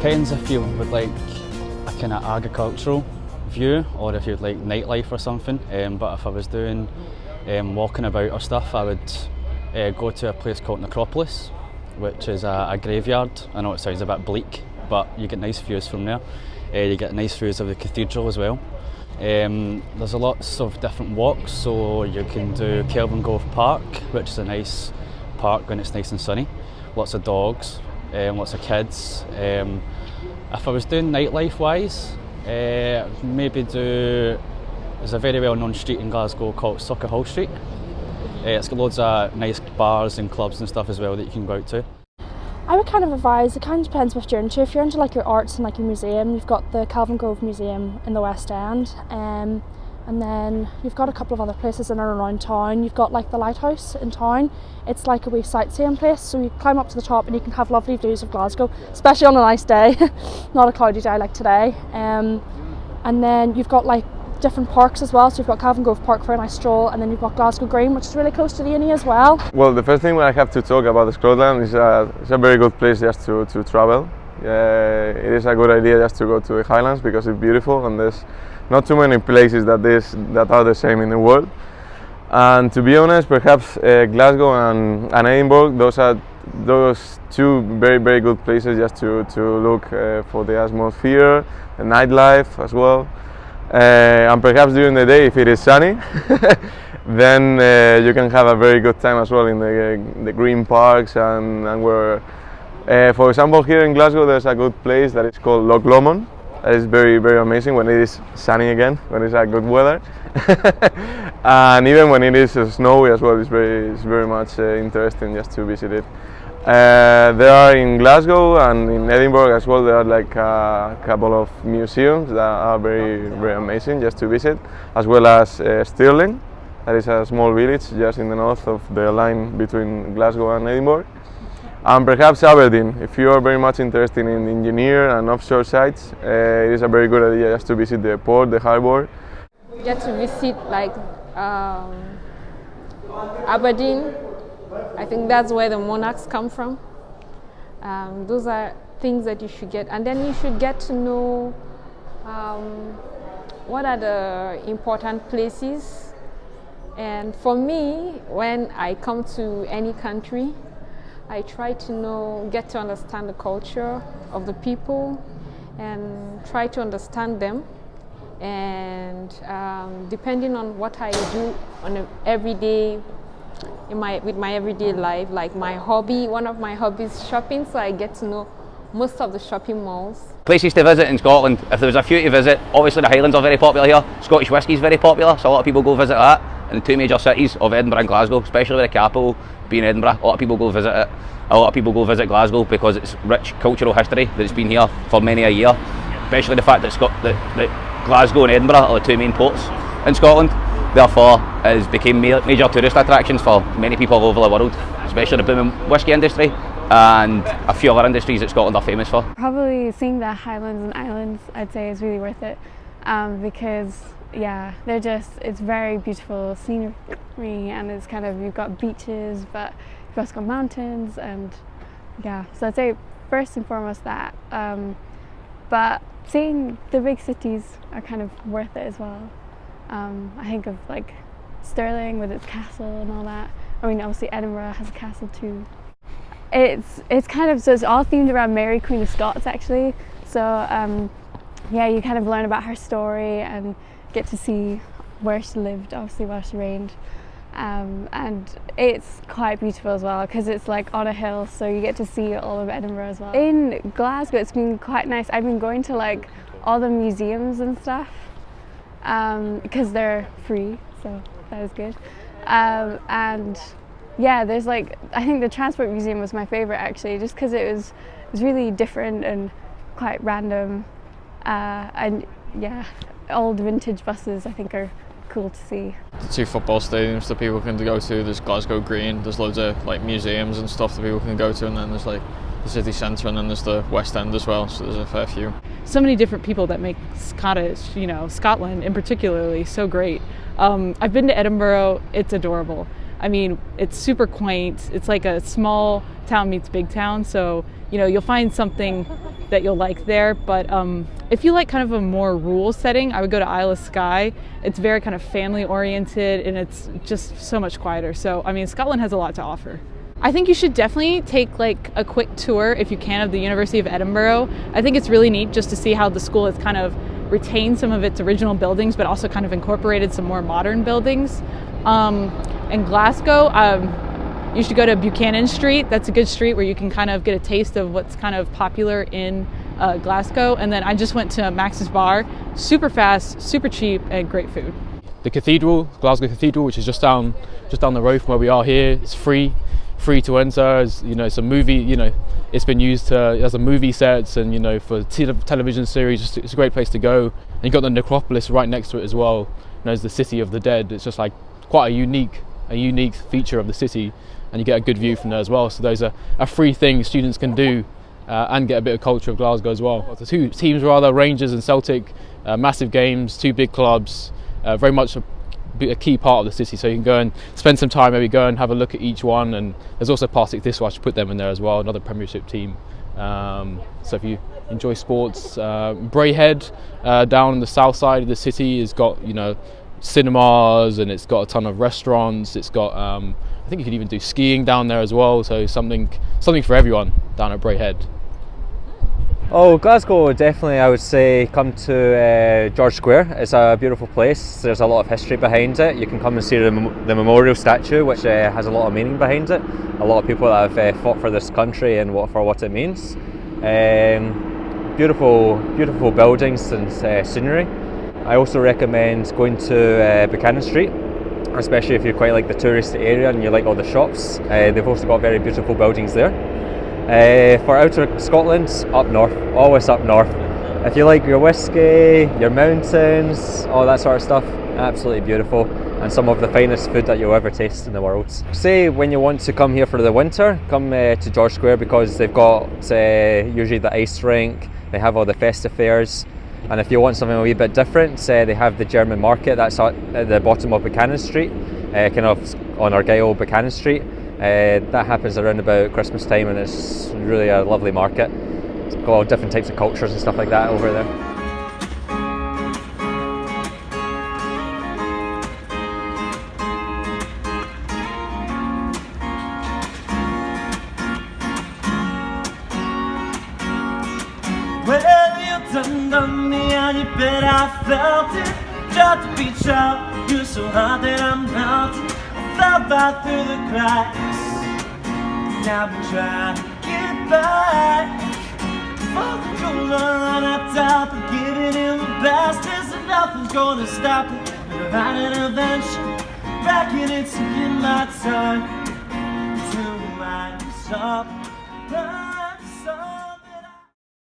depends if you would like a kind of agricultural view or if you'd like nightlife or something. But if I was doing walking about or stuff, I would go to a place called Necropolis, which is a graveyard. I know it sounds a bit bleak, but you get nice views from there. You get nice views of the cathedral as well. There's lots of different walks, so you can do Kelvin Grove Park, which is a nice park when it's nice and sunny. Lots of dogs, lots of kids. If I was doing nightlife wise, maybe there's a very well known street in Glasgow called Sucker Hall Street. It's got loads of nice bars and clubs and stuff as well that you can go out to. I would kind of advise, it kind of depends what you're into. If you're into like your arts and like your museum, you've got the Kelvin Grove Museum in the West End, and then you've got a couple of other places in and around town. You've got like the Lighthouse in town. It's like a wee sightseeing place, so you climb up to the top and you can have lovely views of Glasgow, especially on a nice day, not a cloudy day like today. And then you've got like different parks as well, so you've got Kelvin Grove Park for a nice stroll, and then you've got Glasgow Green, which is really close to the uni as well. Well, the first thing I have to talk about Scotland is it's a very good place just to travel. It is a good idea just to go to the Highlands because it's beautiful and there's not too many places that are the same in the world. And to be honest, perhaps Glasgow and Edinburgh, those two very good places just to look for the atmosphere, the nightlife as well. And perhaps during the day, if it is sunny, then you can have a very good time as well in the green parks and where, for example, here in Glasgow, there's a good place that is called Loch Lomond. That is very very amazing when it is sunny again, when it's a good weather, and even when it is snowy as well. It's very much interesting just to visit it. There are in Glasgow and in Edinburgh as well, there are like a couple of museums that are very amazing just to visit, as well as Stirling, that is a small village just in the north of the line between Glasgow and Edinburgh. And perhaps Aberdeen, if you are very much interested in engineer and offshore sites, it is a very good idea just to visit the port, the harbour. Get to visit like Aberdeen. I think that's where the monarchs come from. Those are things that you should get, and then you should get to know what are the important places. And for me, when I come to any country, I try to get to understand the culture of the people and try to understand them. And depending on what I do on an everyday with my everyday life, like my hobby, one of my hobbies is shopping, so I get to know most of the shopping malls. Places to visit in Scotland, if there was a few to visit, obviously the Highlands are very popular here. Scottish whisky is very popular, so a lot of people go visit that. In the two major cities of Edinburgh and Glasgow, especially with the capital being Edinburgh, a lot of people go visit it. A lot of people go visit Glasgow because it's rich cultural history that's been here for many a year, especially the fact that Glasgow and Edinburgh are the two main ports in Scotland. Therefore, it has become major tourist attractions for many people all over the world, especially the booming whisky industry and a few other industries that Scotland are famous for. Probably seeing the Highlands and Islands, I'd say, is really worth it because, yeah, it's very beautiful scenery, and it's kind of, you've got beaches, but you've also got mountains, and yeah, so I'd say first and foremost that. But seeing the big cities are kind of worth it as well. I think of like Stirling with its castle and all that. I mean, obviously Edinburgh has a castle too. It's kind of, so it's all themed around Mary, Queen of Scots actually. So yeah, you kind of learn about her story and get to see where she lived, obviously while she reigned. And it's quite beautiful as well because it's like on a hill, so you get to see all of Edinburgh as well. In Glasgow, it's been quite nice. I've been going to like all the museums and stuff because they're free, so that is good. And yeah, there's like, I think the Transport Museum was my favourite actually, just because it was really different and quite random. And yeah, old vintage buses I think are cool to see. The two football stadiums that people can go to, there's Glasgow Green, there's loads of like museums and stuff that people can go to, and then there's like the city centre, and then there's the West End as well, so there's a fair few. So many different people that make Scottish, Scotland in particularly, so great. I've been to Edinburgh, it's adorable. I mean, it's super quaint. It's like a small town meets big town, so, you know, you'll find something that you'll like there. But if you like kind of a more rural setting, I would go to Isle of Skye. It's very kind of family oriented and it's just so much quieter. So, I mean, Scotland has a lot to offer. I think you should definitely take like a quick tour, if you can, of the University of Edinburgh. I think it's really neat just to see how the school has kind of retained some of its original buildings, but also kind of incorporated some more modern buildings. In Glasgow, you should go to Buchanan Street. That's a good street where you can kind of get a taste of what's kind of popular in Glasgow. And then I just went to Max's Bar, super fast, super cheap, and great food. The cathedral, Glasgow Cathedral, which is just down the road from where we are here, it's free to enter. As you know, it's a movie. You know, it's been used as a movie sets, and you know, for television series. It's a great place to go. And you got the necropolis right next to it as well, known as the City of the Dead. It's just like quite a unique feature of the city, and you get a good view from there as well. So those are free things students can do and get a bit of culture of Glasgow as well. The two teams rather, Rangers and Celtic, massive games, two big clubs, very much a key part of the city. So you can go and spend some time, maybe go and have a look at each one. And there's also Partick Thistle, I should put them in there as well, another Premiership team. So if you enjoy sports, Braehead down on the south side of the city has got, you know, cinemas, and it's got a ton of restaurants. It's got I think you could even do skiing down there as well, so something for everyone down at Braehead. Oh, Glasgow, definitely I would say come to George Square. It's a beautiful place. There's a lot of history behind it. You can come and see the memorial statue, which has a lot of meaning behind it. A lot of people that have fought for this country and for what it means. Beautiful buildings and scenery. I also recommend going to Buchanan Street, especially if you quite like the touristy area and you like all the shops. They've also got very beautiful buildings there. For outer Scotland, up north, always up north. If you like your whiskey, your mountains, all that sort of stuff, absolutely beautiful, and some of the finest food that you'll ever taste in the world. Say when you want to come here for the winter, come to George Square, because they've got usually the ice rink, they have all the festive fairs, and if you want something a wee bit different, they have the German market that's at the bottom of Buchanan Street, kind of on Argyll Buchanan Street. That happens around about Christmas time, and it's really a lovely market. It's got all different types of cultures and stuff like that over there. Well, you done me and you bet I felt it. Tried to reach out, you're so hot that I'm melting. Fell right through the cracks. Now I'm trying to get back. Oh, you're run out out, but giving him the best. There's nothing's gonna stop it. But about an invention, racking it, taking my time to rise up.